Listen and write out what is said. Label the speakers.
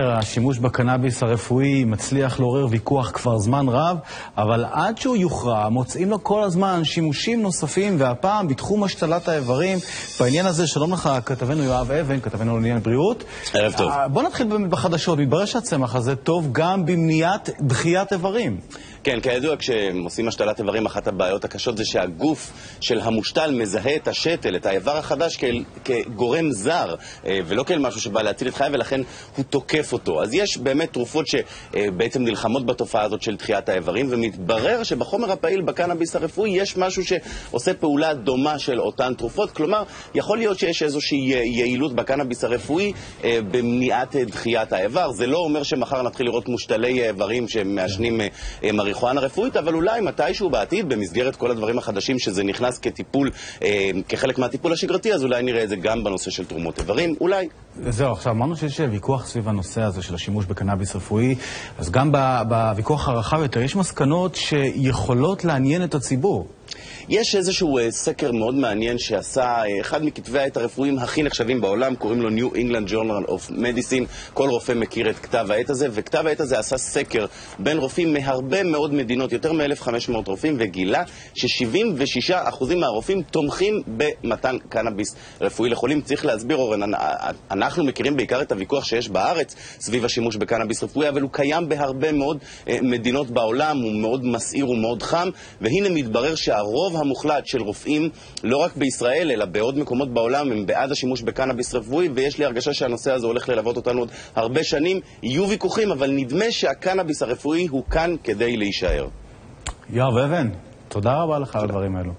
Speaker 1: השימוש בקנאביס הרפואי מצליח לעורר ויכוח כבר זמן רב, אבל עד שהוא יוכרע מוצאים לו כל הזמן שימושים נוספים, והפעם בתחום השתלת האיברים. בעניין הזה שלום לך כתבנו יואב אבן, כתבנו לעניין בריאות.
Speaker 2: ערב טוב.
Speaker 1: בוא נתחיל באמת בחדשות. מתברר שהצמח הזה טוב גם במניעת דחיית איברים.
Speaker 2: כן, כידוע, כשעושים השתלת איברים, אחת הבעיות הקשות זה שהגוף של המושתל מזהה את השתל, את האיבר החדש, כגורם זר, ולא כאל משהו שבא להציל את חייו, ולכן הוא תוקף אותו. אז יש באמת תרופות שבעצם נלחמות בתופעה הזאת של דחיית האיברים, ומתברר שבחומר הפעיל בקנאביס הרפואי יש משהו שעושה פעולה דומה של אותן תרופות. כלומר, יכול להיות שיש איזושהי יעילות בקנאביס הרפואי במניעת דחיית האיבר. זה לא אומר שמחר נתחיל לראות מושתלי איברים שמעשנים מריחואנה רפואית, אבל אולי מתישהו בעתיד, במסגרת כל הדברים החדשים שזה נכנס כטיפול, כחלק מהטיפול השגרתי, אז אולי נראה את זה גם בנושא של תרומות איברים, אולי.
Speaker 1: זהו, עכשיו אמרנו שיש ויכוח סביב הנושא הזה של השימוש בקנאביס רפואי, אז גם בוויכוח הרחב יותר יש מסקנות שיכולות לעניין את הציבור.
Speaker 2: יש איזשהו סקר מאוד מעניין שעשה אחד מכתבי העת הרפואיים הכי נחשבים בעולם, קוראים לו New England Journal of Medicine. כל רופא מכיר את כתב העת הזה, וכתב העת הזה עשה סקר בין רופאים מהרבה מאוד מדינות, יותר מ-1,500 רופאים, וגילה ש76% מהרופאים תומכים במתן קנאביס רפואי לחולים. צריך להסביר, אורן, אנחנו מכירים בעיקר את הוויכוח שיש בארץ סביב השימוש בקנאביס רפואי, אבל הוא קיים בהרבה מאוד מדינות בעולם, הוא מאוד מסעיר, הוא מאוד חם, והנה מתברר שהרוב המוחלט של רופאים, לא רק בישראל, אלא בעוד מקומות בעולם, הם בעד השימוש בקנאביס רפואי, ויש לי הרגשה שהנושא הזה הולך ללוות אותנו עוד הרבה שנים. יהיו ויכוחים, אבל נדמה שהקנאביס הרפואי הוא כאן כדי להישאר.
Speaker 1: יואב אבן, תודה רבה לך על הדברים האלו.